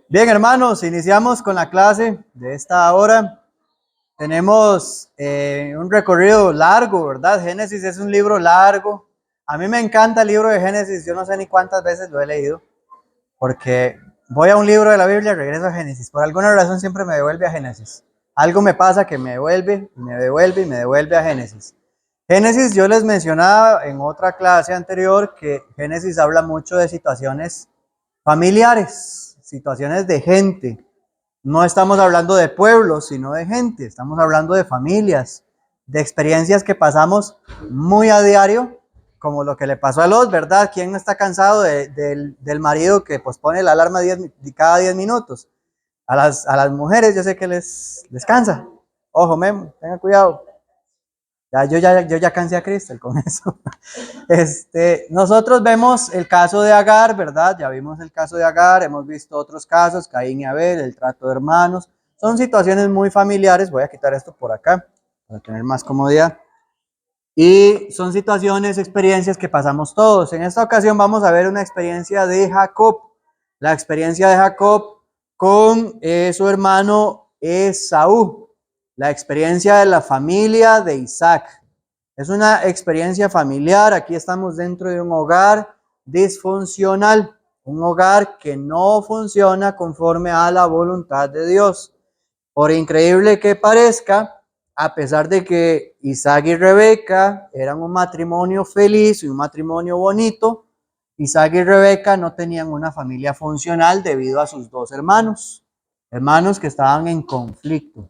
Bien, hermanos, iniciamos con la clase de esta hora. Tenemos un recorrido largo, ¿verdad? Génesis es un libro largo. A mí me encanta el libro de Génesis. Yo no sé ni cuántas veces lo he leído, porque voy a un libro de la Biblia y regreso a Génesis. Por alguna razón siempre me devuelve a Génesis. Algo me pasa que me devuelve, y me devuelve y me devuelve a Génesis. Génesis, yo les mencionaba en otra clase anterior que Génesis habla mucho de situaciones familiares, situaciones de gente. No estamos hablando de pueblos, sino de gente. Estamos hablando de familias, de experiencias que pasamos muy a diario, como lo que le pasó a Lot, ¿verdad? ¿Quién no está cansado del marido que pospone la alarma cada 10 minutos? A las mujeres yo sé que les cansa. Ojo, Memo, tenga cuidado. Yo ya cansé a Cristel con eso. Nosotros vemos el caso de Agar, ¿verdad? Ya vimos el caso de Agar, hemos visto otros casos, Caín y Abel, el trato de hermanos. Son situaciones muy familiares. Voy a quitar esto por acá para tener más comodidad. Y son situaciones, experiencias que pasamos todos. En esta ocasión vamos a ver una experiencia de Jacob. La experiencia de Jacob con su hermano Esaú. La experiencia de la familia de Isaac. Es una experiencia familiar. Aquí estamos dentro de un hogar disfuncional. Un hogar que no funciona conforme a la voluntad de Dios. Por increíble que parezca, a pesar de que Isaac y Rebeca eran un matrimonio feliz y un matrimonio bonito, Isaac y Rebeca no tenían una familia funcional debido a sus dos hermanos, hermanos que estaban en conflicto.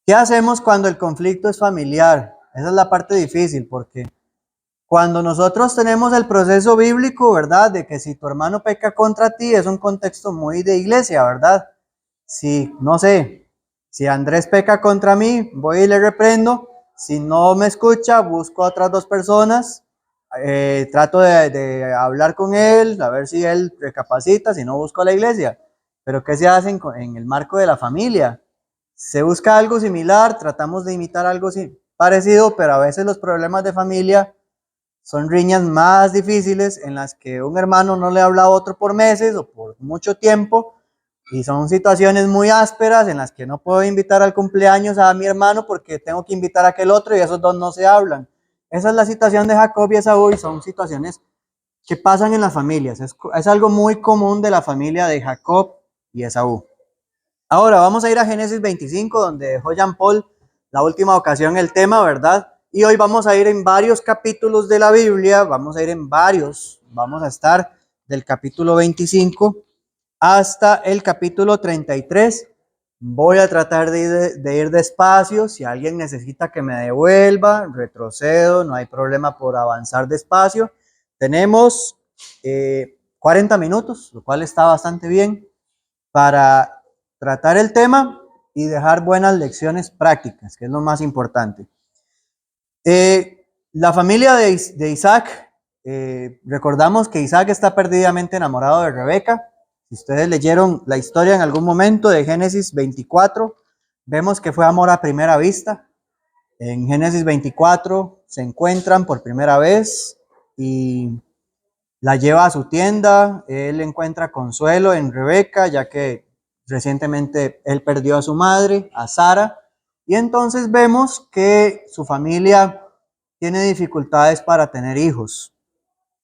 ¿Qué hacemos cuando el conflicto es familiar? Esa es la parte difícil, porque cuando nosotros tenemos el proceso bíblico, ¿verdad? De que si tu hermano peca contra ti, es un contexto muy de iglesia, ¿verdad? Si, no sé, si Andrés peca contra mí, voy y le reprendo. Si no me escucha, busco a otras dos personas, trato de hablar con él, a ver si él recapacita, si no busco a la iglesia. Pero ¿qué se hace en el marco de la familia? Se busca algo similar, tratamos de imitar algo parecido, pero a veces los problemas de familia son riñas más difíciles en las que un hermano no le habla a otro por meses o por mucho tiempo, y son situaciones muy ásperas en las que no puedo invitar al cumpleaños a mi hermano porque tengo que invitar a aquel otro y esos dos no se hablan. Esa es la situación de Jacob y Esaú, y son situaciones que pasan en las familias. Es algo muy común de la familia de Jacob y Esaú. Ahora vamos a ir a Génesis 25, donde dejó Jean Paul la última ocasión el tema, ¿verdad? Y hoy vamos a ir en varios capítulos de la Biblia, vamos a ir en varios, vamos a estar del capítulo 25 hasta el capítulo 33. Voy a tratar de ir despacio. Si alguien necesita que me devuelva, retrocedo, no hay problema por avanzar despacio. Tenemos 40 minutos, lo cual está bastante bien para tratar el tema y dejar buenas lecciones prácticas, que es lo más importante. La familia de Isaac, recordamos que Isaac está perdidamente enamorado de Rebeca. Si ustedes leyeron la historia en algún momento de Génesis 24, vemos que fue amor a primera vista. En Génesis 24 se encuentran por primera vez y la lleva a su tienda. Él encuentra consuelo en Rebeca, ya que recientemente él perdió a su madre, a Sara, y entonces vemos que su familia tiene dificultades para tener hijos.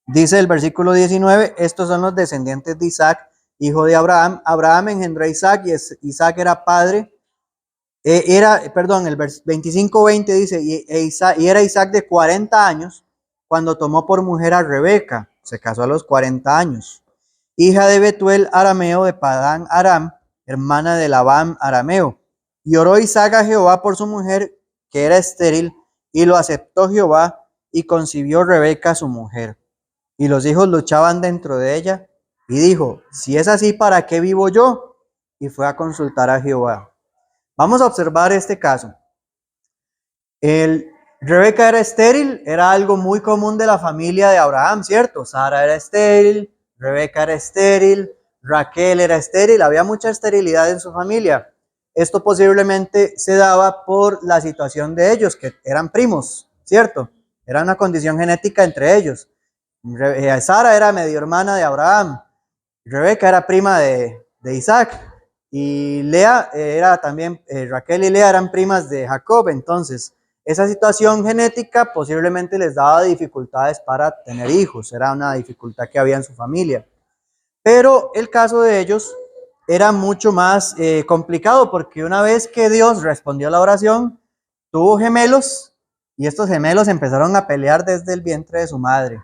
Dice el versículo 19, estos son los descendientes de Isaac, hijo de Abraham. Abraham engendró a Isaac y Isaac era padre. El 25:20 dice, y era Isaac de 40 años cuando tomó por mujer a Rebeca, se casó a los 40 años, hija de Betuel arameo de Padán Aram, hermana de Labán arameo. Y oró Isaac a Jehová por su mujer, que era estéril, y lo aceptó Jehová, y concibió Rebeca su mujer. Y los hijos luchaban dentro de ella, y dijo, si es así, ¿para qué vivo yo? Y fue a consultar a Jehová. Vamos a observar este caso. Rebeca era estéril, era algo muy común de la familia de Abraham, ¿cierto? Sara era estéril, Rebeca era estéril, Raquel era estéril, había mucha esterilidad en su familia. Esto posiblemente se daba por la situación de ellos, que eran primos, ¿cierto? Era una condición genética entre ellos. Sara era medio hermana de Abraham. Rebeca era prima de Isaac y Lea era también, Raquel y Lea eran primas de Jacob. Entonces, esa situación genética posiblemente les daba dificultades para tener hijos, era una dificultad que había en su familia. Pero el caso de ellos era mucho más complicado porque una vez que Dios respondió a la oración, tuvo gemelos y estos gemelos empezaron a pelear desde el vientre de su madre.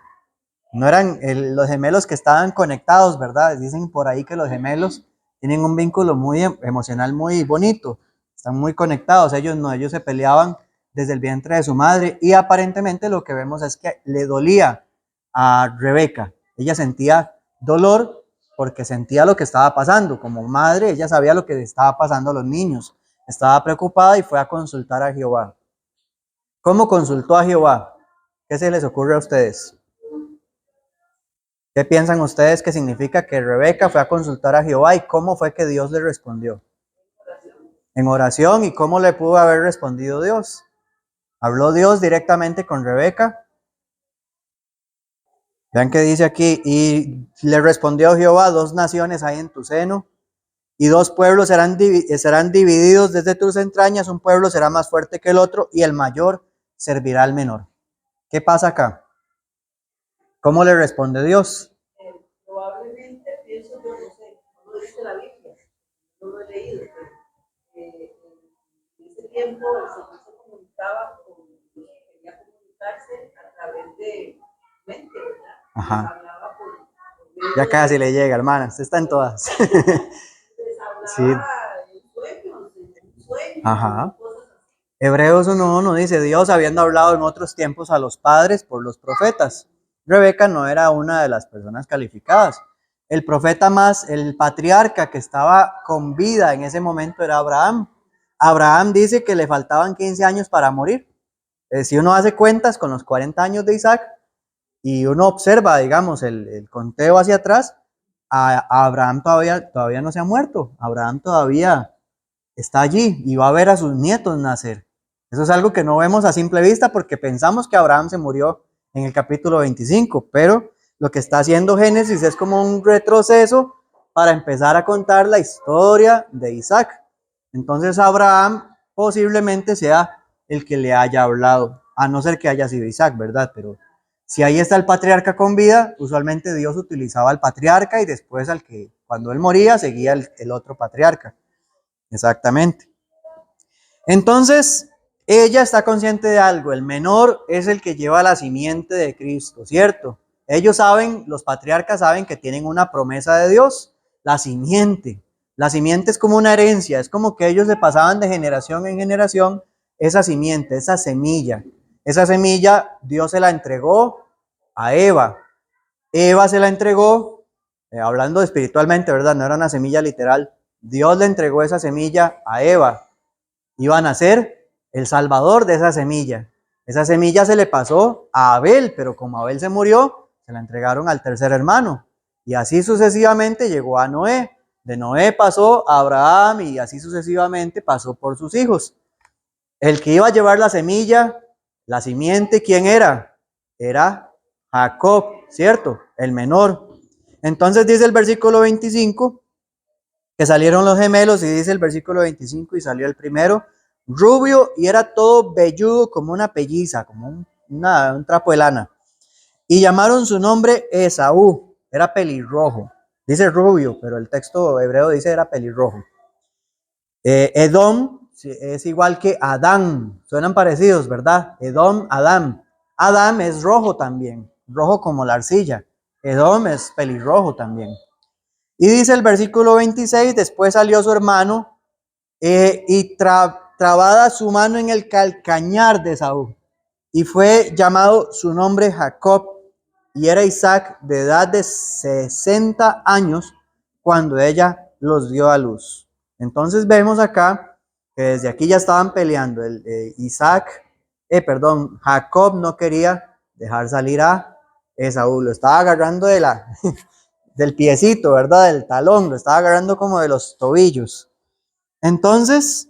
No eran los gemelos que estaban conectados, ¿verdad? Dicen por ahí que los gemelos tienen un vínculo muy emocional muy bonito, están muy conectados, ellos no, ellos se peleaban desde el vientre de su madre y aparentemente lo que vemos es que le dolía a Rebeca, ella sentía dolor porque sentía lo que estaba pasando, como madre ella sabía lo que le estaba pasando a los niños, estaba preocupada y fue a consultar a Jehová. ¿Cómo consultó a Jehová? ¿Qué se les ocurre a ustedes? ¿Qué piensan ustedes que significa que Rebeca fue a consultar a Jehová y cómo fue que Dios le respondió? En oración. ¿Y cómo le pudo haber respondido Dios? ¿Habló Dios directamente con Rebeca? Vean que dice aquí, y le respondió Jehová, 2 naciones hay en tu seno, y 2 pueblos serán divididos desde tus entrañas, un pueblo será más fuerte que el otro, y el mayor servirá al menor. ¿Qué pasa acá? ¿Cómo le responde Dios? Probablemente pienso que no sé, no lo dice la Biblia, no lo he leído, pero en ese tiempo el Señor se comunicaba con los que quería comunicarse a través de mente, ¿verdad? Ajá. Hablaba por Ya casi le llega, hermana, usted está en todas. les Sí. hablaba en sueños, Ajá. cosas así. Hebreos 1:1 dice, Dios habiendo hablado en otros tiempos a los padres por los profetas. Rebeca no era una de las personas calificadas. El profeta más, el patriarca que estaba con vida en ese momento era Abraham. Abraham dice que le faltaban 15 años para morir. Si uno hace cuentas con los 40 años de Isaac y uno observa, digamos, el conteo hacia atrás, a Abraham todavía no se ha muerto. Abraham todavía está allí y va a ver a sus nietos nacer. Eso es algo que no vemos a simple vista porque pensamos que Abraham se murió en el capítulo 25, pero lo que está haciendo Génesis es como un retroceso para empezar a contar la historia de Isaac. Entonces Abraham posiblemente sea el que le haya hablado, a no ser que haya sido Isaac, ¿verdad? Pero si ahí está el patriarca con vida, usualmente Dios utilizaba al patriarca y después al que cuando él moría seguía el otro patriarca. Exactamente. Entonces, ella está consciente de algo, el menor es el que lleva la simiente de Cristo, ¿cierto? Ellos saben, los patriarcas saben que tienen una promesa de Dios, la simiente. La simiente es como una herencia, es como que ellos le pasaban de generación en generación esa simiente, esa semilla. Esa semilla Dios se la entregó a Eva. Eva se la entregó, hablando espiritualmente, ¿verdad? No era una semilla literal. Dios le entregó esa semilla a Eva. Iban a ser el salvador de esa semilla. Esa semilla se le pasó a Abel, pero como Abel se murió, se la entregaron al tercer hermano. Y así sucesivamente llegó a Noé. De Noé pasó a Abraham y así sucesivamente pasó por sus hijos. El que iba a llevar la semilla, la simiente, ¿quién era? Era Jacob, ¿cierto? El menor. Entonces dice el versículo 25 que salieron los gemelos y dice el versículo 25 y salió el primero, rubio y era todo velludo como una pelliza, como un trapo de lana. Y llamaron su nombre Esaú, era pelirrojo. Dice rubio, pero el texto hebreo dice era pelirrojo. Edom es igual que Adán, suenan parecidos, ¿verdad? Edom, Adán. Adán es rojo también, rojo como la arcilla. Edom es pelirrojo también. Y dice el versículo 26, después salió su hermano y trabada su mano en el calcañar de Esaú. Y fue llamado su nombre Jacob. Y era Isaac de edad de 60 años cuando ella los dio a luz. Entonces vemos acá que desde aquí ya estaban peleando. Jacob no quería dejar salir a Esaú. Lo estaba agarrando del piecito, ¿verdad? Del talón. Lo estaba agarrando como de los tobillos. Entonces,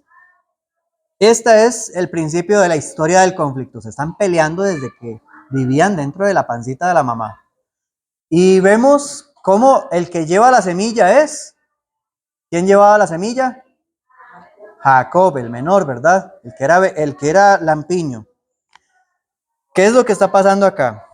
este es el principio de la historia del conflicto. Se están peleando desde que vivían dentro de la pancita de la mamá. Y vemos ¿Cómo el que lleva la semilla es? ¿Quién llevaba la semilla? Jacob, el menor, ¿verdad? El que era lampiño. ¿Qué es lo que está pasando acá?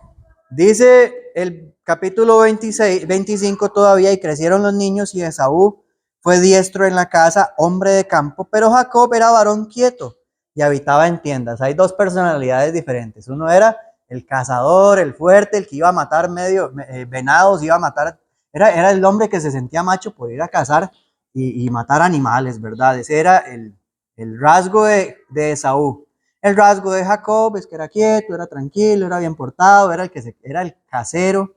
Dice el capítulo 26, 25 todavía, y crecieron los niños y Esaú fue diestro en la casa, hombre de campo, pero Jacob era varón quieto y habitaba en tiendas. Hay dos personalidades diferentes. Uno era el cazador, el fuerte, el que iba a matar venados, iba a matar, era el hombre que se sentía macho por ir a cazar y matar animales, ¿verdad? Ese era el rasgo de Esaú. El rasgo de Jacob es que era quieto, era tranquilo, era bien portado, era el casero,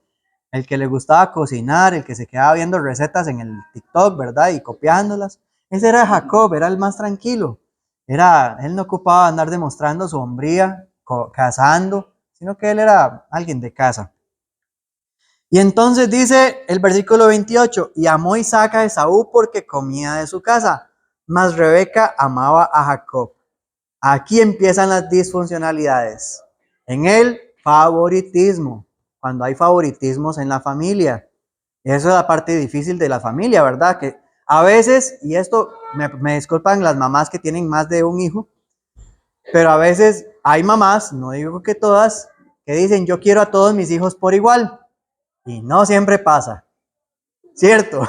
el que le gustaba cocinar, el que se quedaba viendo recetas en el TikTok, ¿verdad? Y copiándolas. Ese era Jacob, era el más tranquilo. Él no ocupaba andar demostrando su hombría, cazando, sino que él era alguien de casa. Y entonces dice el versículo 28, y amó Isaac a Esaú porque comía de su casa, mas Rebeca amaba a Jacob. Aquí empiezan las disfuncionalidades. En el favoritismo, cuando hay favoritismos en la familia. Eso es la parte difícil de la familia, ¿verdad? Que a veces, y esto me disculpan las mamás que tienen más de un hijo, pero a veces hay mamás, no digo que todas, que dicen yo quiero a todos mis hijos por igual. Y no siempre pasa, ¿cierto?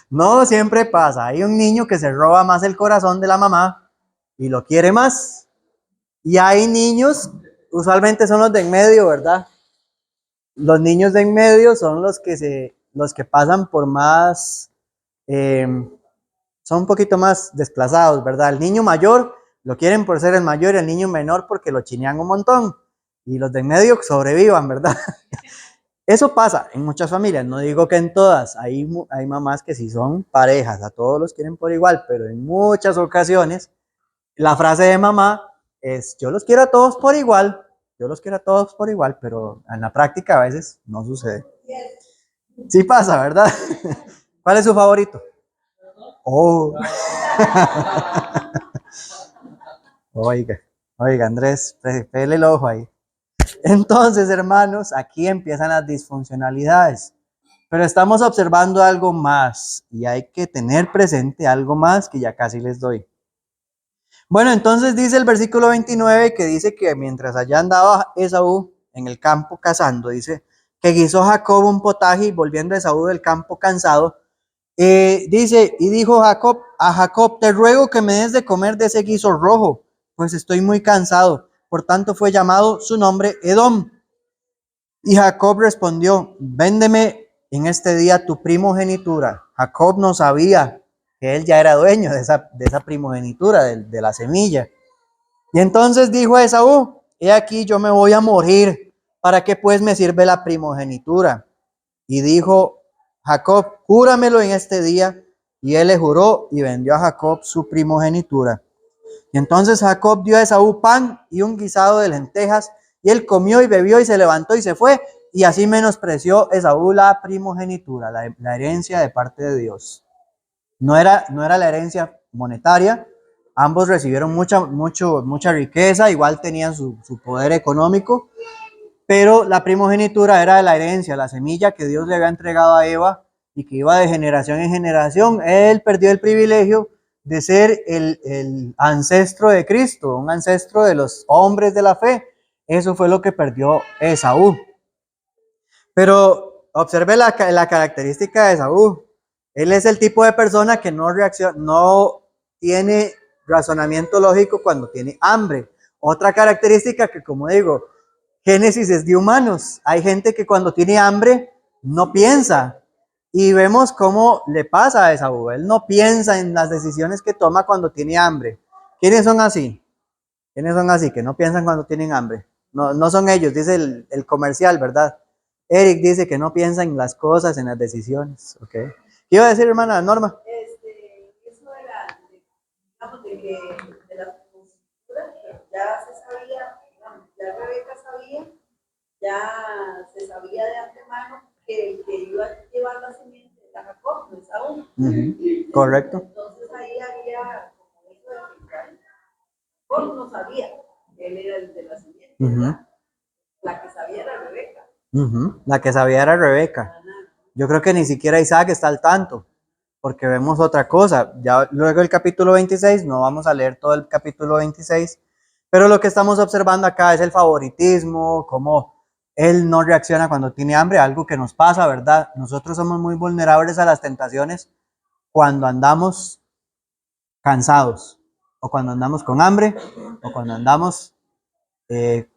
No siempre pasa. Hay un niño que se roba más el corazón de la mamá y lo quiere más. Y hay niños, usualmente son los de en medio, ¿verdad? Los niños de en medio son los que pasan por más, eh, son un poquito más desplazados, ¿verdad? El niño mayor lo quieren por ser el mayor y el niño menor porque lo chinean un montón. Y los de en medio sobrevivan, ¿verdad? Eso pasa en muchas familias, no digo que en todas, hay mamás que sí son parejas, a todos los quieren por igual, pero en muchas ocasiones la frase de mamá es, yo los quiero a todos por igual, yo los quiero a todos por igual, pero en la práctica a veces no sucede. Sí pasa, ¿verdad? ¿Cuál es su favorito? Oh, oiga, oiga, Andrés, pele el ojo ahí. Entonces, hermanos, aquí empiezan las disfuncionalidades. Pero estamos observando algo más y hay que tener presente algo más que ya casi les doy. Bueno, entonces dice el versículo 29 que dice que mientras allá andaba Esaú en el campo cazando, dice que guisó Jacob un potaje y volviendo Esaú del campo cansado, dice, y dijo Jacob a Jacob, te ruego que me des de comer de ese guiso rojo, pues estoy muy cansado. Por tanto fue llamado su nombre Edom. Y Jacob respondió, véndeme en este día tu primogenitura. Jacob no sabía que él ya era dueño de esa primogenitura, de la semilla. Y entonces dijo a Esaú, he aquí yo me voy a morir, ¿para qué pues me sirve la primogenitura? Y dijo Jacob, júramelo en este día. Y él le juró y vendió a Jacob su primogenitura. Y entonces Jacob dio a Esaú pan y un guisado de lentejas, y él comió y bebió y se levantó y se fue, y así menospreció Esaú la primogenitura, la herencia de parte de Dios. No era la herencia monetaria, ambos recibieron mucha riqueza, igual tenían su poder económico, pero la primogenitura era de la herencia, la semilla que Dios le había entregado a Eva y que iba de generación en generación. Él perdió el privilegio de ser el ancestro de Cristo, un ancestro de los hombres de la fe. Eso fue lo que perdió Esaú. Pero observe la característica de Esaú. Él es el tipo de persona que no tiene razonamiento lógico cuando tiene hambre. Otra característica que, como digo, Génesis es de humanos. Hay gente que cuando tiene hambre no piensa. Y vemos cómo le pasa a Esaú. Él no piensa en las decisiones que toma cuando tiene hambre. ¿Quiénes son así? ¿Quiénes son así? Que no piensan cuando tienen hambre. No, no son ellos, dice el comercial, ¿verdad? Eric dice que no piensa en las cosas, en las decisiones. ¿Ok? ¿Qué iba a decir, hermana Norma? Eso era, digamos, de la cultura, ya se sabía, digamos, ya Rebeca sabía, ya se sabía de antemano que el que iba a llevar la simiente era Jacob, no Esaú. Correcto. Entonces ahí había como eso de que Jacob no sabía que él era el de la simiente, la que sabía era Rebeca. La que sabía era Rebeca. Yo creo que ni siquiera Isaac está al tanto, porque vemos otra cosa. Ya luego el capítulo 26, no vamos a leer todo el capítulo 26, pero lo que estamos observando acá es el favoritismo, cómo él no reacciona cuando tiene hambre, algo que nos pasa, ¿verdad? Nosotros somos muy vulnerables a las tentaciones cuando andamos cansados, o cuando andamos con hambre, o cuando andamos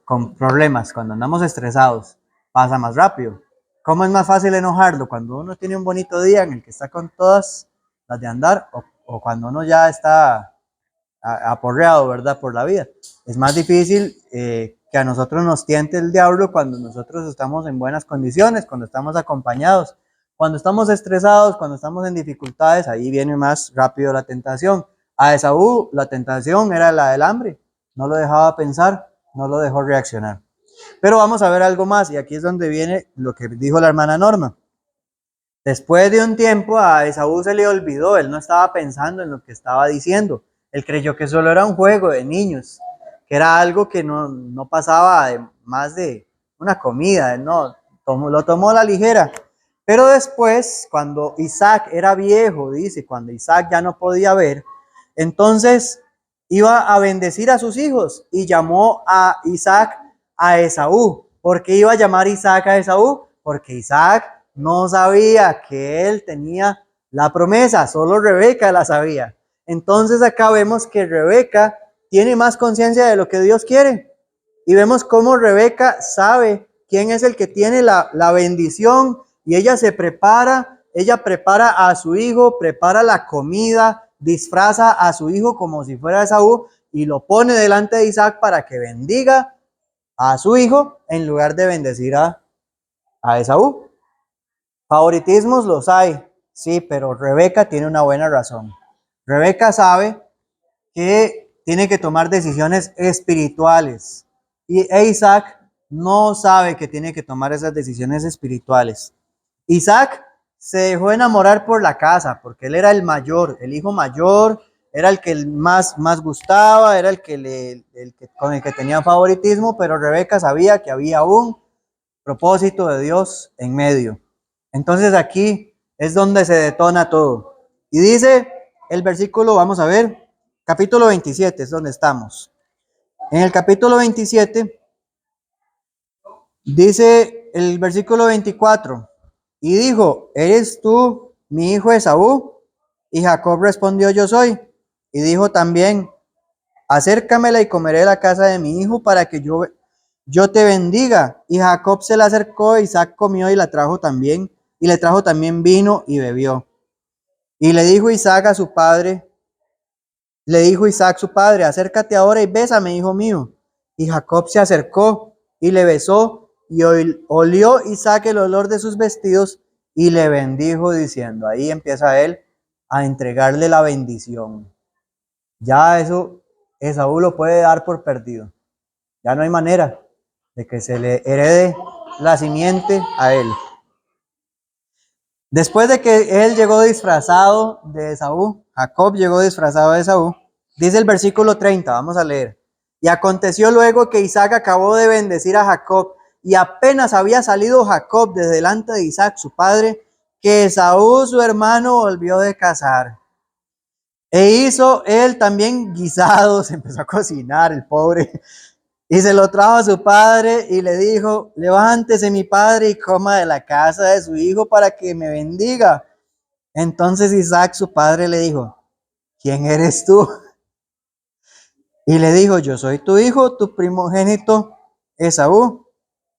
con problemas, cuando andamos estresados, pasa más rápido. ¿Cómo es más fácil enojarlo? Cuando uno tiene un bonito día en el que está con todas las de andar, o cuando uno ya está aporreado, ¿verdad? Por la vida. Es más difícil que a nosotros nos tiente el diablo cuando nosotros estamos en buenas condiciones, cuando estamos acompañados. Cuando estamos estresados, cuando estamos en dificultades, ahí viene más rápido la tentación. A Esaú la tentación era la del hambre, no lo dejaba pensar, no lo dejó reaccionar. Pero vamos a ver algo más, y aquí es donde viene lo que dijo la hermana Norma. Después de un tiempo a Esaú se le olvidó, él no estaba pensando en lo que estaba diciendo. Él creyó que solo era un juego de niños, que era algo que no pasaba de más de una comida, no, lo tomó a la ligera. Pero después, cuando Isaac era viejo, dice, cuando Isaac ya no podía ver, entonces iba a bendecir a sus hijos y llamó a Isaac a Esaú. ¿Por qué iba a llamar Isaac a Esaú? Porque Isaac no sabía que él tenía la promesa, solo Rebeca la sabía. Entonces acá vemos que Rebeca tiene más conciencia de lo que Dios quiere. Y vemos cómo Rebeca sabe quién es el que tiene la bendición y ella se prepara, ella prepara a su hijo, prepara la comida, disfraza a su hijo como si fuera Esaú y lo pone delante de Isaac para que bendiga a su hijo en lugar de bendecir a Esaú. Favoritismos los hay, sí, pero Rebeca tiene una buena razón. Rebeca sabe que tiene que tomar decisiones espirituales y Isaac no sabe que tiene que tomar esas decisiones espirituales. Isaac se dejó enamorar por la casa, porque él era el mayor, el hijo mayor, era el que más gustaba, era con el que tenía favoritismo, pero Rebeca sabía que había un propósito de Dios en medio. Entonces aquí es donde se detona todo. Y dice el versículo, vamos a ver, capítulo 27 es donde estamos. En el capítulo 27 dice el versículo 24, y dijo, ¿eres tú mi hijo Esaú? Y Jacob respondió, yo soy. Y dijo también, acércamela y comeré la casa de mi hijo para que yo te bendiga. Y Jacob se la acercó, Isaac comió y la trajo también, y le trajo también vino y bebió. Y le dijo Isaac a su padre, le dijo Isaac su padre, acércate ahora y bésame, hijo mío. Y Jacob se acercó y le besó, y olió Isaac el olor de sus vestidos y le bendijo diciendo, ahí empieza él a entregarle la bendición. Ya eso Esaú lo puede dar por perdido. Ya no hay manera de que se le herede la simiente a él. Después de que él llegó disfrazado de Esaú, Jacob llegó disfrazado de Esaú, dice el versículo 30, vamos a leer. Y aconteció luego que Isaac acabó de bendecir a Jacob, y apenas había salido Jacob de delante de Isaac, su padre, que Esaú, su hermano, volvió de cazar. E hizo él también guisados, empezó a cocinar el pobre, y se lo trajo a su padre y le dijo, levántese mi padre y coma de la casa de su hijo para que me bendiga. Entonces Isaac, su padre, le dijo, ¿quién eres tú? Y le dijo, yo soy tu hijo, tu primogénito Esaú.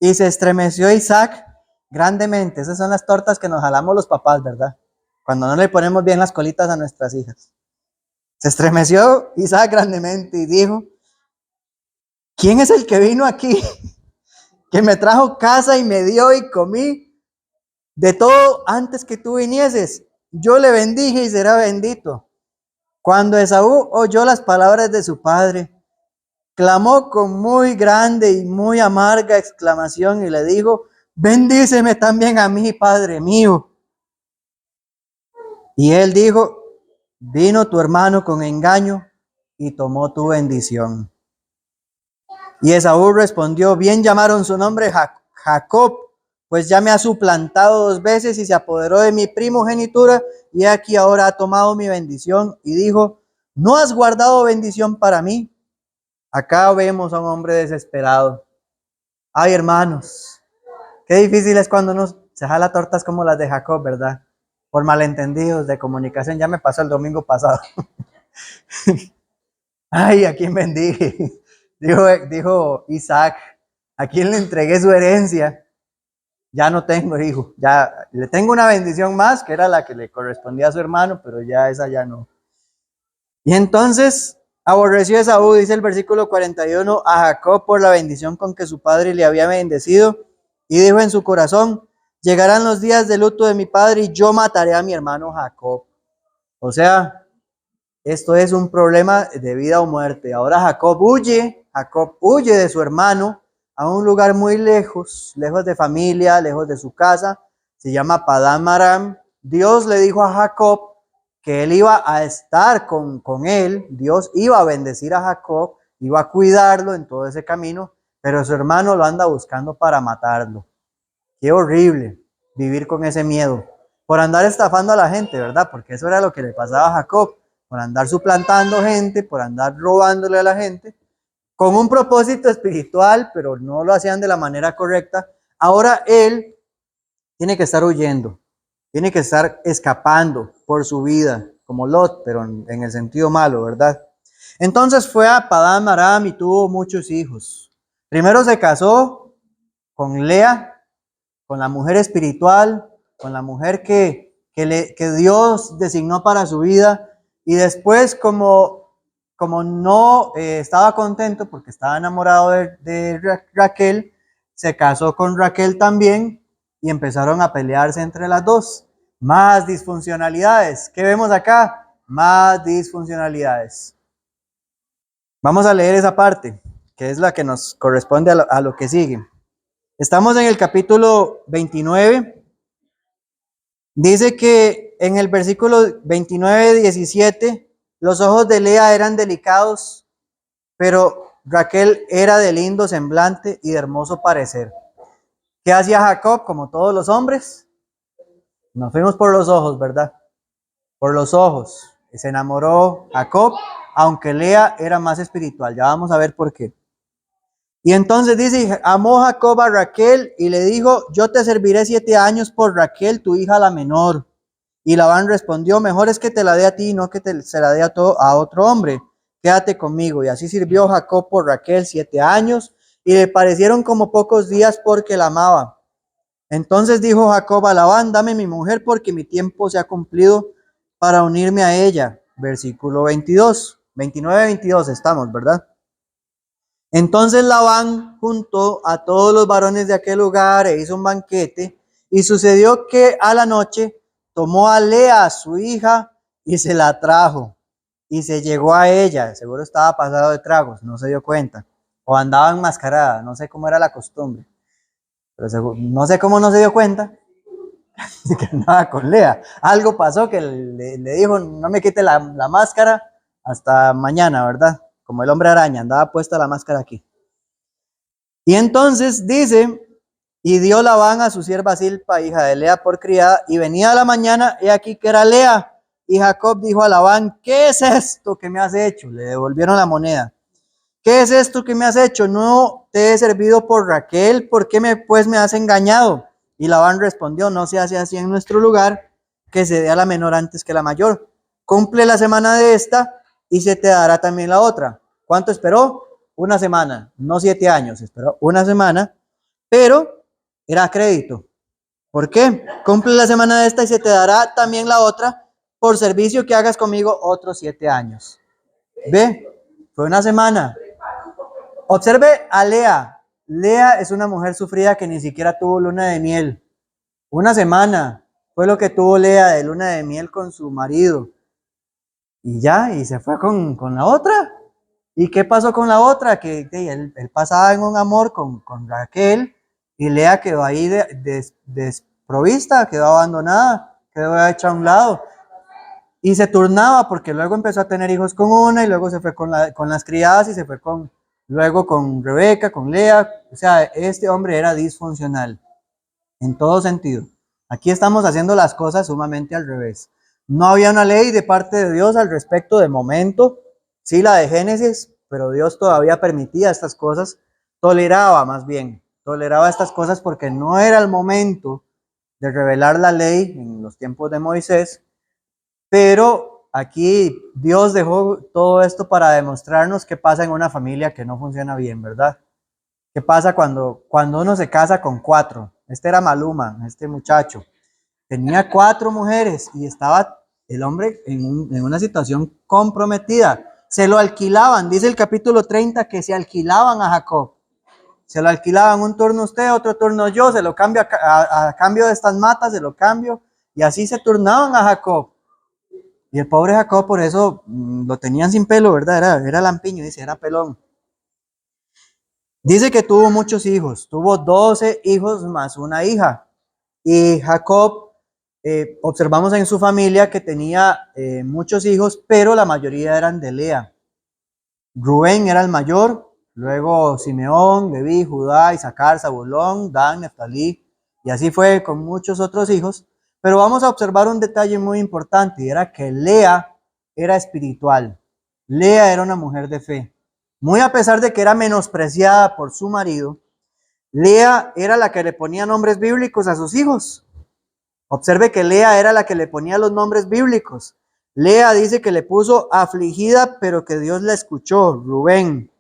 Y se estremeció Isaac grandemente. Esas son las tortas que nos jalamos los papás, ¿verdad? Cuando no le ponemos bien las colitas a nuestras hijas. Se estremeció Isaac grandemente y dijo, ¿quién es el que vino aquí? Que me trajo casa y me dio y comí de todo antes que tú vinieses. Yo le bendije y será bendito. Cuando Esaú oyó las palabras de su padre, clamó con muy grande y muy amarga exclamación y le dijo, bendíceme también a mí, Padre mío. Y él dijo, vino tu hermano con engaño y tomó tu bendición. Y Esaú respondió, bien llamaron su nombre Jacob, pues ya me ha suplantado 2 veces y se apoderó de mi primogenitura, y aquí ahora ha tomado mi bendición. Y dijo, ¿no has guardado bendición para mí? Acá vemos a un hombre desesperado. Ay, hermanos, qué difícil es cuando uno se jala tortas como las de Jacob, ¿verdad? Por malentendidos de comunicación. Ya me pasó el domingo pasado. Ay, ¿a quién bendije? Dijo Isaac, ¿a quién le entregué su herencia? Ya no tengo hijo, ya le tengo una bendición más, que era la que le correspondía a su hermano, pero ya esa ya no. Y entonces aborreció Esaú, dice el versículo 41, a Jacob por la bendición con que su padre le había bendecido, y dijo en su corazón, llegarán los días de luto de mi padre y yo mataré a mi hermano Jacob. O sea, esto es un problema de vida o muerte. Ahora Jacob huye de su hermano a un lugar muy lejos, lejos de familia, lejos de su casa, se llama Padán Aram. Dios le dijo a Jacob que él iba a estar con él, Dios iba a bendecir a Jacob, iba a cuidarlo en todo ese camino, pero su hermano lo anda buscando para matarlo. Qué horrible vivir con ese miedo, por andar estafando a la gente, ¿verdad? Porque eso era lo que le pasaba a Jacob, por andar suplantando gente, por andar robándole a la gente, con un propósito espiritual, pero no lo hacían de la manera correcta. Ahora él tiene que estar huyendo, tiene que estar escapando por su vida, como Lot, pero en el sentido malo, ¿verdad? Entonces fue a Padán Aram y tuvo muchos hijos. Primero se casó con Lea, con la mujer espiritual, con la mujer que Dios designó para su vida, y después como no estaba contento porque estaba enamorado de Raquel, se casó con Raquel también y empezaron a pelearse entre las dos. Más disfuncionalidades. ¿Qué vemos acá? Más disfuncionalidades. Vamos a leer esa parte, que es la que nos corresponde a lo que sigue. Estamos en el capítulo 29. Dice que en el versículo 29-17, los ojos de Lea eran delicados, pero Raquel era de lindo semblante y de hermoso parecer. ¿Qué hacía Jacob? Como todos los hombres, nos fuimos por los ojos, ¿verdad? Por los ojos. Se enamoró Jacob, aunque Lea era más espiritual. Ya vamos a ver por qué. Y entonces dice, amó Jacob a Raquel y le dijo, yo te serviré 7 años por Raquel, tu hija la menor. Y Labán respondió, mejor es que te la dé a ti, no que se la dé a otro hombre. Quédate conmigo. Y así sirvió Jacob por Raquel 7 años, y le parecieron como pocos días porque la amaba. Entonces dijo Jacob a Labán, dame mi mujer porque mi tiempo se ha cumplido para unirme a ella. Versículo 22, 29-22 estamos, ¿verdad? Entonces Labán juntó a todos los varones de aquel lugar e hizo un banquete, y sucedió que a la noche tomó a Lea, su hija, y se la trajo, y se llegó a ella. Seguro estaba pasado de tragos, no se dio cuenta, o andaba enmascarada, no sé cómo era la costumbre, pero no sé cómo no se dio cuenta que andaba con Lea. Algo pasó que le dijo, no me quite la máscara hasta mañana, ¿verdad? Como el hombre araña, andaba puesta la máscara aquí. Y entonces dice, y dio Labán a su sierva Zilpa, hija de Lea, por criada, y venía a la mañana, he aquí que era Lea. Y Jacob dijo a Labán, ¿qué es esto que me has hecho? Le devolvieron la moneda. ¿Qué es esto que me has hecho? No te he servido por Raquel, ¿por qué pues me has engañado? Y Labán respondió, no se hace así en nuestro lugar, que se dé a la menor antes que la mayor. Cumple la semana de esta y se te dará también la otra. ¿Cuánto esperó? 1 semana, no 7 años, esperó 1 semana, pero era crédito. ¿Por qué? Cumple la semana de esta y se te dará también la otra por servicio que hagas conmigo otros 7 años. ¿Ve? Fue 1 semana. Observe a Lea. Lea es una mujer sufrida que ni siquiera tuvo luna de miel. 1 semana fue lo que tuvo Lea de luna de miel con su marido. Y ya, y se fue con la otra. ¿Y qué pasó con la otra? Que él pasaba en un amor con Raquel, y Lea quedó ahí desprovista, quedó abandonada, quedó hecha a un lado. Y se turnaba porque luego empezó a tener hijos con una y luego se fue con las criadas y se fue luego con Rebeca, con Lea. O sea, este hombre era disfuncional. en todo sentido. Aquí estamos haciendo las cosas sumamente al revés. No había una ley de parte de Dios al respecto de momento, sí la de Génesis, pero Dios todavía permitía estas cosas, toleraba más bien, toleraba estas cosas porque no era el momento de revelar la ley en los tiempos de Moisés, pero aquí Dios dejó todo esto para demostrarnos qué pasa en una familia que no funciona bien, ¿verdad? ¿Qué pasa cuando uno se casa con cuatro? Este era Maluma, este muchacho. Tenía cuatro mujeres y estaba el hombre en una situación comprometida. Se lo alquilaban, dice el capítulo 30 que se alquilaban a Jacob. Se lo alquilaban un turno usted, otro turno yo, se lo cambio a cambio de estas matas, se lo cambio. Y así se turnaban a Jacob. Y el pobre Jacob por eso lo tenían sin pelo, ¿verdad? Era lampiño, dice, era pelón. Dice que tuvo muchos hijos, tuvo 12 hijos más una hija. Y Jacob, observamos en su familia que tenía muchos hijos, pero la mayoría eran de Lea. Rubén era el mayor, luego Simeón, Leví, Judá, Isaacar, Zabulón, Dan, Neftalí, y así fue con muchos otros hijos. Pero vamos a observar un detalle muy importante, y era que Lea era espiritual. Lea era una mujer de fe. Muy a pesar de que era menospreciada por su marido, Lea era la que le ponía nombres bíblicos a sus hijos. Observe que Lea era la que le ponía los nombres bíblicos. Lea dice que le puso afligida, pero que Dios la escuchó. Rubén.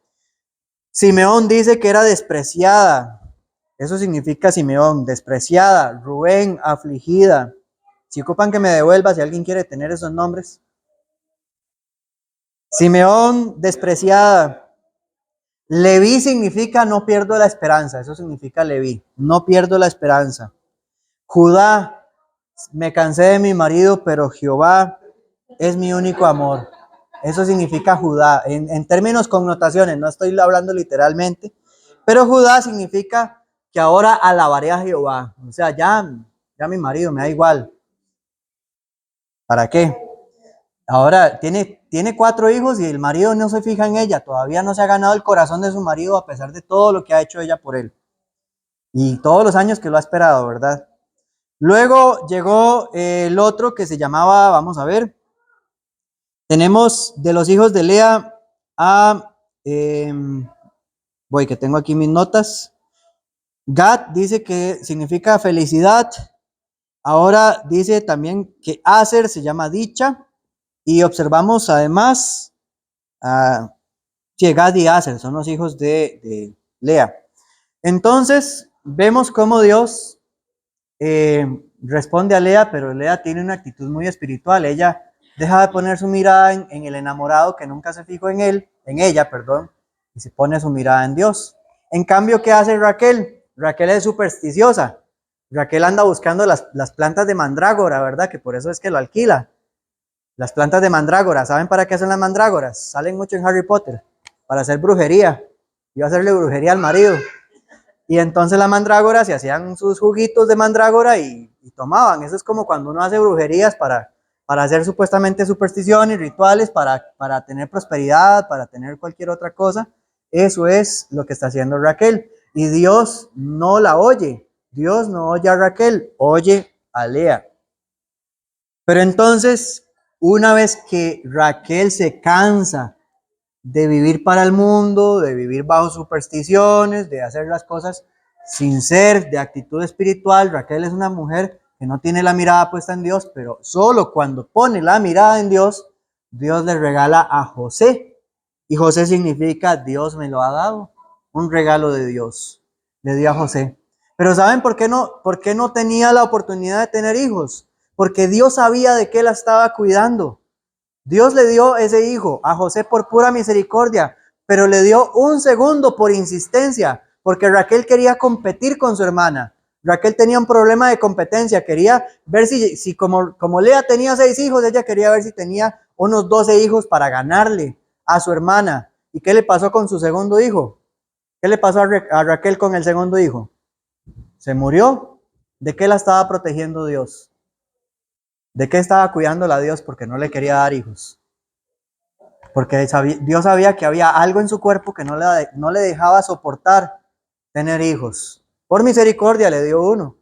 Simeón dice que era despreciada. Eso significa Simeón, despreciada. Rubén, afligida. Si ocupan que me devuelva, si alguien quiere tener esos nombres. Simeón, despreciada. Leví significa no pierdo la esperanza. Eso significa Leví. No pierdo la esperanza. Judá, me cansé de mi marido, pero Jehová es mi único amor. Eso significa Judá. En términos connotaciones, no estoy hablando literalmente, pero Judá significa que ahora alabaré a Jehová. O sea, ya mi marido me da igual. ¿Para qué? Ahora tiene 4 hijos y el marido no se fija en ella. Todavía no se ha ganado el corazón de su marido a pesar de todo lo que ha hecho ella por él. Y todos los años que lo ha esperado, ¿verdad? Luego llegó el otro que se llamaba, vamos a ver, tenemos de los hijos de Lea a, voy que tengo aquí mis notas. Gad dice que significa felicidad. Ahora dice también que Aser se llama dicha. Y observamos además que Gad y Aser son los hijos de Lea. Entonces vemos cómo Dios responde a Lea, pero Lea tiene una actitud muy espiritual. Ella deja de poner su mirada en el enamorado que nunca se fijó en él, en ella, perdón, y se pone su mirada en Dios. En cambio, ¿qué hace Raquel? Raquel es supersticiosa. Raquel anda buscando las plantas de mandrágora, ¿verdad? Que por eso es que lo alquila. Las plantas de mandrágora, ¿saben para qué son las mandrágoras? Salen mucho en Harry Potter, para hacer brujería. Iba a hacerle brujería al marido. Y entonces la mandrágora se hacían sus juguitos de mandrágora y tomaban. Eso es como cuando uno hace brujerías para hacer supuestamente supersticiones, rituales, para tener prosperidad, para tener cualquier otra cosa. Eso es lo que está haciendo Raquel. Y Dios no la oye. Dios no oye a Raquel, oye a Lea. Pero entonces, una vez que Raquel se cansa de vivir para el mundo, de vivir bajo supersticiones, de hacer las cosas sin ser de actitud espiritual. Raquel es una mujer que no tiene la mirada puesta en Dios, pero solo cuando pone la mirada en Dios, Dios le regala a José. Y José significa Dios me lo ha dado, un regalo de Dios. Le dio a José. Pero ¿saben por qué no tenía la oportunidad de tener hijos? Porque Dios sabía de qué la estaba cuidando. Dios le dio ese hijo a José por pura misericordia, pero le dio un segundo por insistencia, porque Raquel quería competir con su hermana. Raquel tenía un problema de competencia, quería ver si como Lea tenía 6 hijos, ella quería ver si tenía unos 12 hijos para ganarle a su hermana. ¿Y qué le pasó con su segundo hijo? ¿Qué le pasó a Raquel con el segundo hijo? Se murió. ¿De qué la estaba protegiendo Dios? ¿De qué estaba cuidándola Dios? Porque no le quería dar hijos. Porque Dios sabía que había algo en su cuerpo que no le dejaba soportar tener hijos. Por misericordia le dio uno.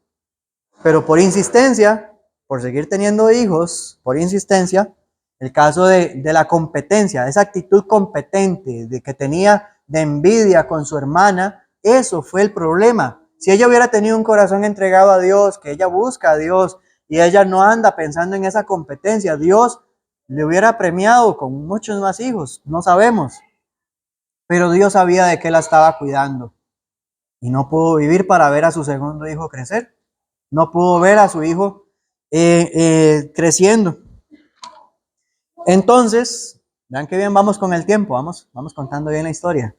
Pero por insistencia, por seguir teniendo hijos, por insistencia, el caso de la competencia, esa actitud competente de que tenía de envidia con su hermana, eso fue el problema. Si ella hubiera tenido un corazón entregado a Dios, que ella busca a Dios y ella no anda pensando en esa competencia, Dios le hubiera premiado con muchos más hijos, no sabemos. Pero Dios sabía de qué la estaba cuidando y no pudo vivir para ver a su segundo hijo crecer. No pudo ver a su hijo creciendo. Entonces, vean qué bien vamos con el tiempo, vamos contando bien la historia.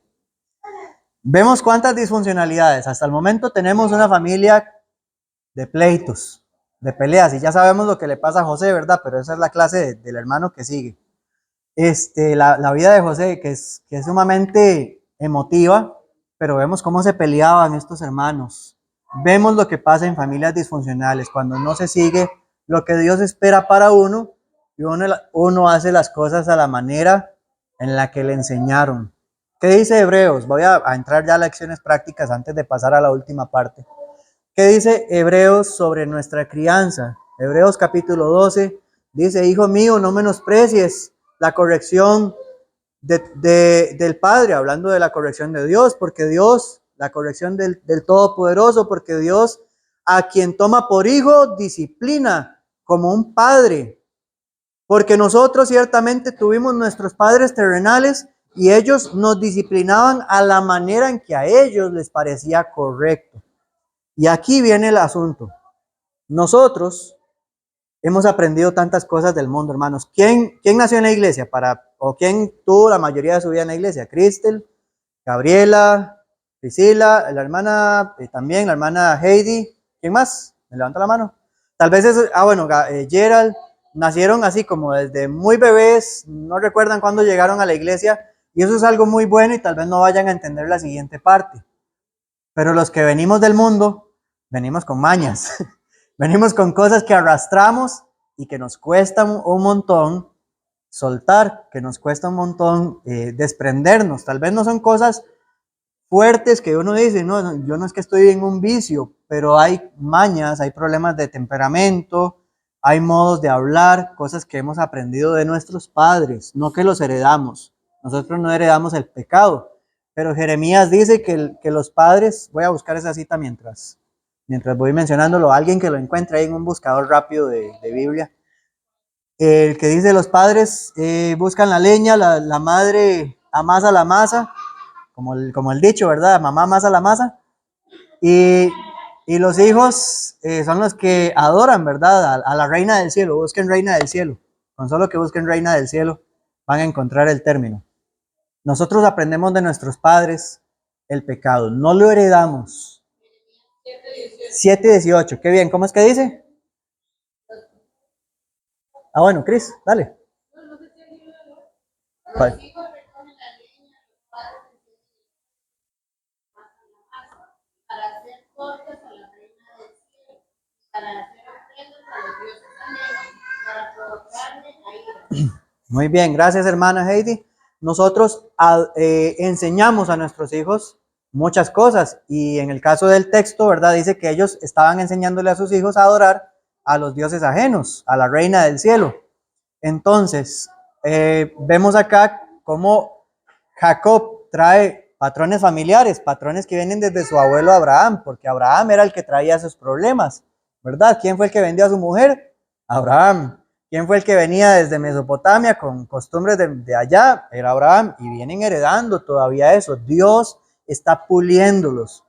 Vemos cuántas disfuncionalidades. Hasta el momento tenemos una familia de pleitos, de peleas, y ya sabemos lo que le pasa a José, ¿verdad? Pero esa es la clase del hermano que sigue. La vida de José, que es sumamente emotiva, pero vemos cómo se peleaban estos hermanos. Vemos lo que pasa en familias disfuncionales, cuando no se sigue lo que Dios espera para uno, y uno hace las cosas a la manera en la que le enseñaron. ¿Qué dice Hebreos? Voy a entrar ya a lecciones prácticas antes de pasar a la última parte. ¿Qué dice Hebreos sobre nuestra crianza? Hebreos capítulo 12 dice: hijo mío, no menosprecies la corrección del Padre, hablando de la corrección de Dios, porque Dios, la corrección del Todopoderoso, porque Dios, a quien toma por hijo, disciplina como un padre. Porque nosotros ciertamente tuvimos nuestros padres terrenales y ellos nos disciplinaban a la manera en que a ellos les parecía correcto. Y aquí viene el asunto. Nosotros hemos aprendido tantas cosas del mundo, hermanos. ¿Quién nació en la iglesia? ¿O quién tuvo la mayoría de su vida en la iglesia? Cristel, Gabriela, Priscila, la hermana, también la hermana Heidi. ¿Quién más? ¿Me levanta la mano? Tal vez Gerald. Nacieron así como desde muy bebés, no recuerdan cuándo llegaron a la iglesia, y eso es algo muy bueno y tal vez no vayan a entender la siguiente parte. Pero los que venimos del mundo, venimos con mañas, venimos con cosas que arrastramos y que nos cuesta un montón soltar, que nos cuesta un montón desprendernos. Tal vez no son cosas fuertes que uno dice, no, yo no es que estoy en un vicio, pero hay mañas, hay problemas de temperamento, hay modos de hablar, cosas que hemos aprendido de nuestros padres, no que los heredamos. Nosotros no heredamos el pecado, pero Jeremías dice que los padres, voy a buscar esa cita mientras voy mencionándolo, alguien que lo encuentre ahí en un buscador rápido de Biblia. El que dice: los padres buscan la leña, la madre amasa la masa, como el dicho, ¿verdad? Mamá amasa la masa. Y los hijos son los que adoran, ¿verdad? A la reina del cielo. Busquen reina del cielo. Con solo que busquen reina del cielo van a encontrar el término. Nosotros aprendemos de nuestros padres el pecado. No lo heredamos. 7:18. Qué bien. ¿Cómo es que dice? Ah, bueno, Cris, dale. ¿Cuál? Muy bien, gracias hermana Heidi. Nosotros enseñamos a nuestros hijos muchas cosas y en el caso del texto, ¿verdad? Dice que ellos estaban enseñándole a sus hijos a adorar a los dioses ajenos, a la reina del cielo. Entonces, vemos acá cómo Jacob trae patrones familiares, patrones que vienen desde su abuelo Abraham, porque Abraham era el que traía esos problemas, ¿verdad? ¿Quién fue el que vendió a su mujer? Abraham. ¿Quién fue el que venía desde Mesopotamia con costumbres de allá? Era Abraham, y vienen heredando todavía eso. Dios está puliéndolos,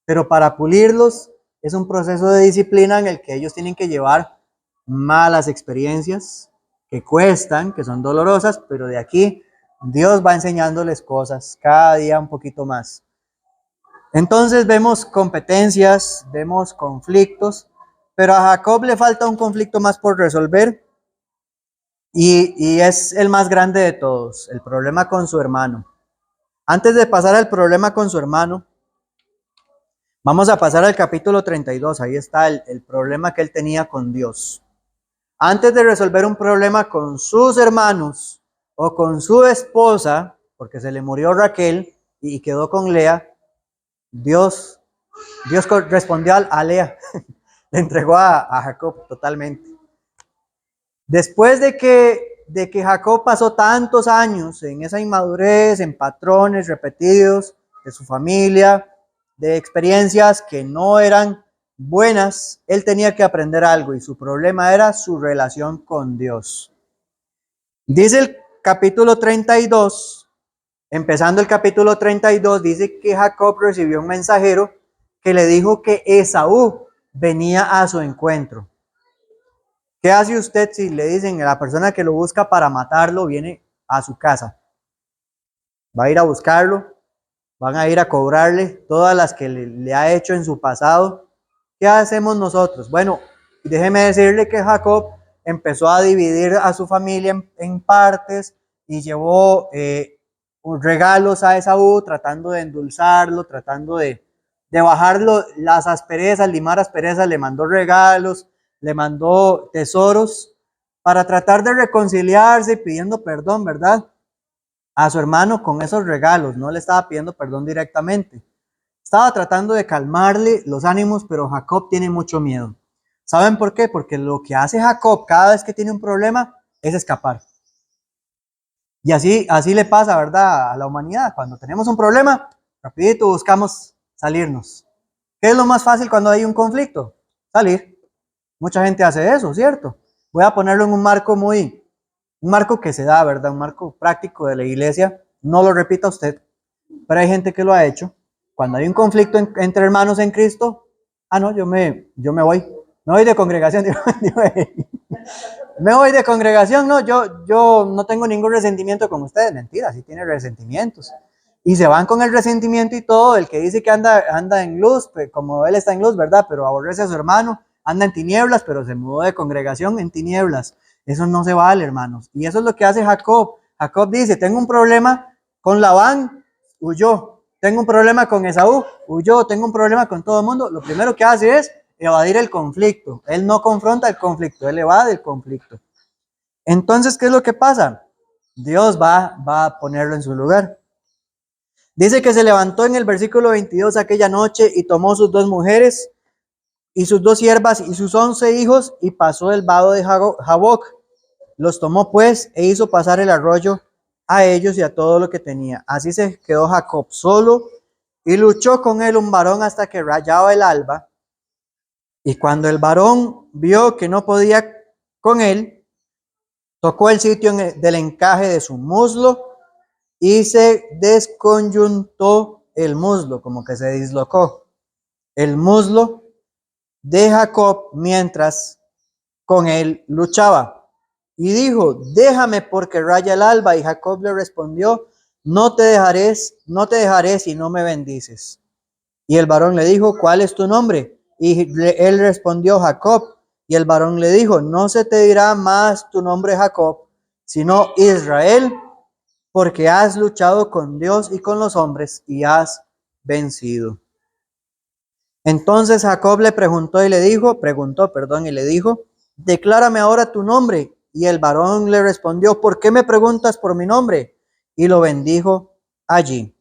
pero para pulirlos es un proceso de disciplina en el que ellos tienen que llevar malas experiencias que cuestan, que son dolorosas, pero de aquí Dios va enseñándoles cosas cada día un poquito más. Entonces vemos competencias, vemos conflictos, pero a Jacob le falta un conflicto más por resolver y es el más grande de todos, el problema con su hermano. Antes de pasar al problema con su hermano, vamos a pasar al capítulo 32, ahí está el problema que él tenía con Dios. Antes de resolver un problema con sus hermanos o con su esposa, porque se le murió Raquel y quedó con Lea, Dios respondió a Lea. Le entregó a Jacob totalmente. Después de que Jacob pasó tantos años en esa inmadurez, en patrones repetidos de su familia, de experiencias que no eran buenas, él tenía que aprender algo y su problema era su relación con Dios. Dice el capítulo 32, empezando el capítulo 32, dice que Jacob recibió un mensajero que le dijo que Esaú venía a su encuentro. ¿Qué hace usted si le dicen a la persona que lo busca para matarlo viene a su casa? Va a ir a buscarlo, van a ir a cobrarle todas las que le ha hecho en su pasado. ¿Qué hacemos nosotros? Bueno, déjeme decirle que Jacob empezó a dividir a su familia en partes y llevó regalos a Esaú, tratando de endulzarlo, tratando de bajarlo las asperezas, limar asperezas, le mandó regalos, le mandó tesoros para tratar de reconciliarse, pidiendo perdón, ¿verdad? A su hermano con esos regalos, no le estaba pidiendo perdón directamente. Estaba tratando de calmarle los ánimos, pero Jacob tiene mucho miedo. ¿Saben por qué? Porque lo que hace Jacob cada vez que tiene un problema es escapar. Y así le pasa, ¿verdad? A la humanidad. Cuando tenemos un problema, rapidito buscamos salirnos. ¿Qué es lo más fácil cuando hay un conflicto? Salir. Mucha gente hace eso, ¿cierto? Voy a ponerlo en un marco que se da, ¿verdad? Un marco práctico de la iglesia. No lo repita usted, pero hay gente que lo ha hecho. Cuando hay un conflicto entre hermanos en Cristo, no, yo me voy de congregación, me voy de congregación, no, yo no tengo ningún resentimiento con ustedes, mentira, sí tiene resentimientos. Y se van con el resentimiento y todo, el que dice que anda en luz, pues, como él está en luz, ¿verdad? Pero aborrece a su hermano, anda en tinieblas, pero se mudó de congregación en tinieblas. Eso no se vale, hermanos. Y eso es lo que hace Jacob. Jacob dice, tengo un problema con Labán, huyó. Tengo un problema con Esaú, huyó. Tengo un problema con todo el mundo. Lo primero que hace es evadir el conflicto. Él no confronta el conflicto, él evade el conflicto. Entonces, ¿qué es lo que pasa? Dios va a ponerlo en su lugar. Dice que se levantó en el versículo 22 aquella noche y tomó sus 2 mujeres y sus 2 siervas y sus 11 hijos y pasó el vado de Jaboc. Los tomó pues e hizo pasar el arroyo a ellos y a todo lo que tenía. Así se quedó Jacob solo y luchó con él un varón hasta que rayaba el alba. Y cuando el varón vio que no podía con él, tocó el sitio del encaje de su muslo y se desconyuntó el muslo, como que se dislocó el muslo de Jacob mientras con él luchaba. Y dijo, déjame porque raya el alba. Y Jacob le respondió, no te dejaré si no me bendices. Y el varón le dijo, ¿cuál es tu nombre? Y él respondió, Jacob. Y el varón le dijo, no se te dirá más tu nombre Jacob, sino Israel, porque has luchado con Dios y con los hombres y has vencido. Entonces Jacob le preguntó, y le dijo, declárame ahora tu nombre. Y el varón le respondió, ¿por qué me preguntas por mi nombre? Y lo bendijo allí.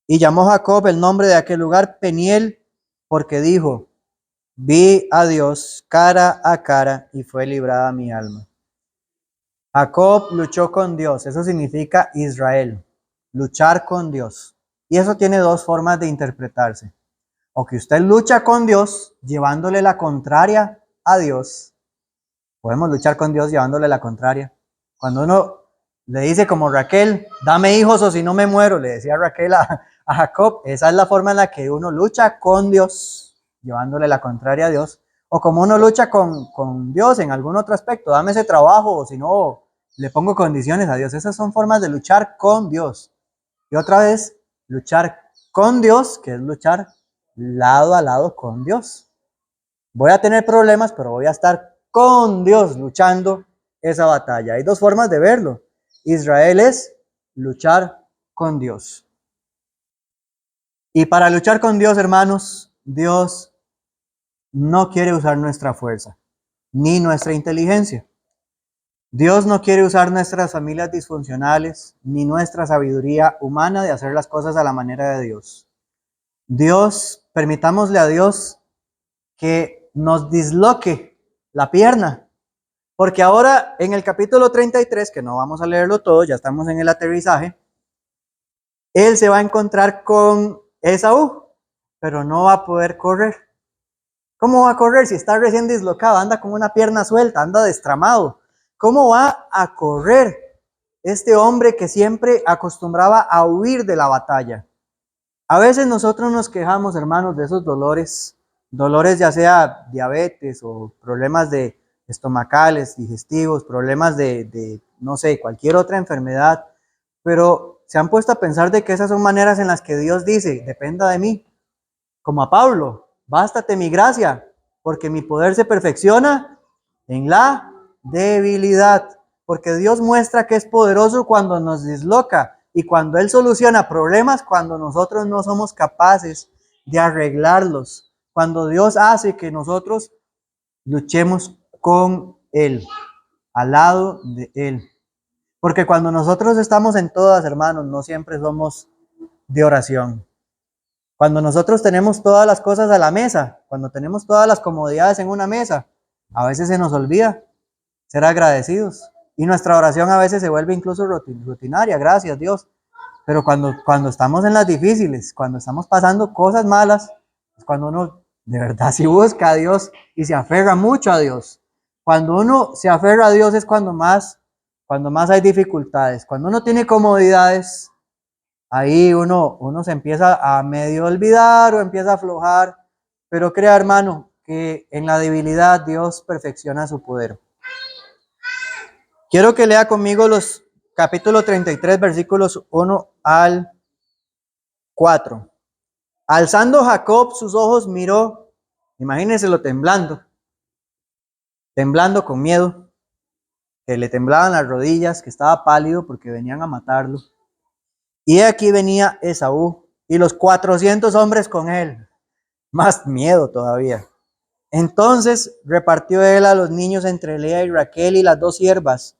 Y llamó Jacob el nombre de aquel lugar Peniel, porque dijo, vi a Dios cara a cara y fue librada mi alma. Jacob luchó con Dios, eso significa Israel, luchar con Dios. Y eso tiene 2 formas de interpretarse. O que usted lucha con Dios llevándole la contraria a Dios. Podemos luchar con Dios llevándole la contraria. Cuando uno le dice como Raquel, dame hijos o si no me muero, le decía Raquel a Jacob, esa es la forma en la que uno lucha con Dios, llevándole la contraria a Dios. O como uno lucha con Dios en algún otro aspecto, dame ese trabajo o si no, le pongo condiciones a Dios. Esas son formas de luchar con Dios. Y otra vez, luchar con Dios, que es luchar lado a lado con Dios. Voy a tener problemas, pero voy a estar con Dios luchando esa batalla. Hay 2 formas de verlo. Israel es luchar con Dios. Y para luchar con Dios, hermanos, Dios no quiere usar nuestra fuerza, ni nuestra inteligencia. Dios no quiere usar nuestras familias disfuncionales, ni nuestra sabiduría humana de hacer las cosas a la manera de Dios. Permitámosle a Dios que nos disloque la pierna. Porque ahora en el capítulo 33, que no vamos a leerlo todo, ya estamos en el aterrizaje, él se va a encontrar con Esaú, pero no va a poder correr. ¿Cómo va a correr si está recién dislocado? Anda con una pierna suelta, anda destramado. ¿Cómo va a correr este hombre que siempre acostumbraba a huir de la batalla? A veces nosotros nos quejamos, hermanos, de esos dolores ya sea diabetes o problemas de estomacales, digestivos, problemas no sé, cualquier otra enfermedad, pero se han puesto a pensar de que esas son maneras en las que Dios dice, dependa de mí, como a Pablo, bástate mi gracia, porque mi poder se perfecciona en la debilidad, porque Dios muestra que es poderoso cuando nos disloca y cuando Él soluciona problemas cuando nosotros no somos capaces de arreglarlos, cuando Dios hace que nosotros luchemos con Él, al lado de Él. Porque cuando nosotros estamos en todas, hermanos, no siempre somos de oración. Cuando nosotros tenemos todas las cosas a la mesa, cuando tenemos todas las comodidades en una mesa, a veces se nos olvida ser agradecidos. Y nuestra oración a veces se vuelve incluso rutinaria, gracias Dios. Pero cuando estamos en las difíciles, cuando estamos pasando cosas malas, es cuando uno de verdad sí busca a Dios y se aferra mucho a Dios. Cuando uno se aferra a Dios es cuando más hay dificultades. Cuando uno tiene comodidades, ahí uno se empieza a medio olvidar o empieza a aflojar. Pero crea, hermano, que en la debilidad Dios perfecciona su poder. Quiero que lea conmigo los capítulo 33, versículos 1 al 4. Alzando Jacob sus ojos miró, imagínenselo temblando con miedo, que le temblaban las rodillas, que estaba pálido porque venían a matarlo. Y aquí venía Esaú y los 400 hombres con él, más miedo todavía. Entonces repartió él a los niños entre Lea y Raquel y las dos siervas,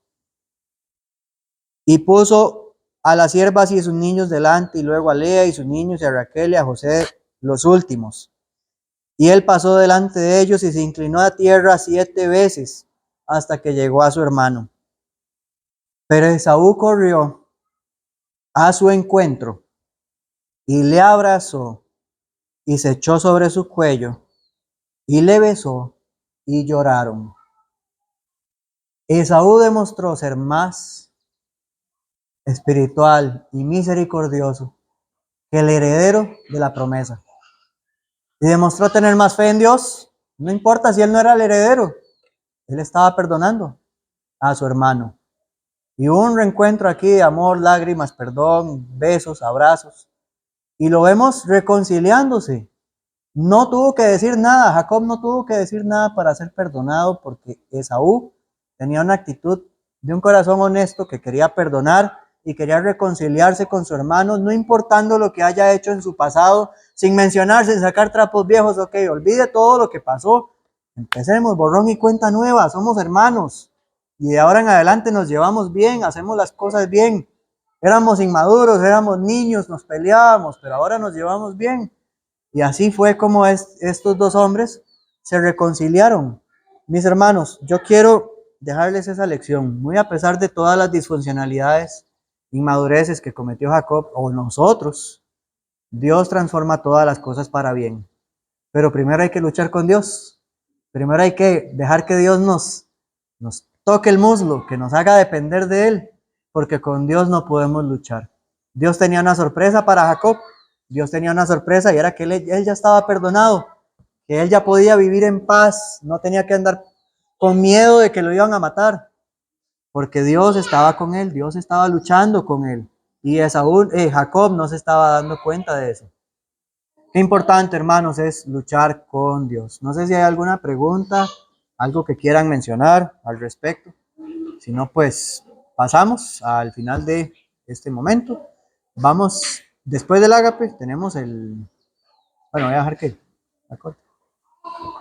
y puso a las siervas y sus niños delante, y luego a Lea y sus niños, y a Raquel y a José los últimos. Y él pasó delante de ellos y se inclinó a tierra 7 veces hasta que llegó a su hermano. Pero Esaú corrió a su encuentro y le abrazó y se echó sobre su cuello y le besó y lloraron. Esaú demostró ser más espiritual y misericordioso que el heredero de la promesa. Y demostró tener más fe en Dios. No importa si él no era el heredero, él estaba perdonando a su hermano. Y hubo un reencuentro aquí de amor, lágrimas, perdón, besos, abrazos. Y lo vemos reconciliándose. No tuvo que decir nada, Jacob no tuvo que decir nada para ser perdonado porque Esaú tenía una actitud de un corazón honesto que quería perdonar y quería reconciliarse con su hermano, no importando lo que haya hecho en su pasado, sin mencionar, sin sacar trapos viejos. Ok, olvide todo lo que pasó, empecemos borrón y cuenta nueva, somos hermanos y de ahora en adelante nos llevamos bien, hacemos las cosas bien. Éramos inmaduros, éramos niños, nos peleábamos, pero ahora nos llevamos bien. Y así fue como estos dos hombres se reconciliaron. Mis hermanos, yo quiero dejarles esa lección, muy a pesar de todas las disfuncionalidades, inmadureces que cometió Jacob o nosotros. Dios transforma todas las cosas para bien. Pero primero hay que luchar con Dios. Primero hay que dejar que Dios nos toque el muslo, que nos haga depender de Él, porque con Dios no podemos luchar. Dios tenía una sorpresa para Jacob. Dios tenía una sorpresa y era que él ya estaba perdonado, que él ya podía vivir en paz, no tenía que andar con miedo de que lo iban a matar, porque Dios estaba con él, Dios estaba luchando con él. Y Jacob no se estaba dando cuenta de eso. Qué importante, hermanos, es luchar con Dios. No sé si hay alguna pregunta, algo que quieran mencionar al respecto. Si no, pues pasamos al final de este momento. Vamos, después del ágape, tenemos el... Bueno, voy a dejar que...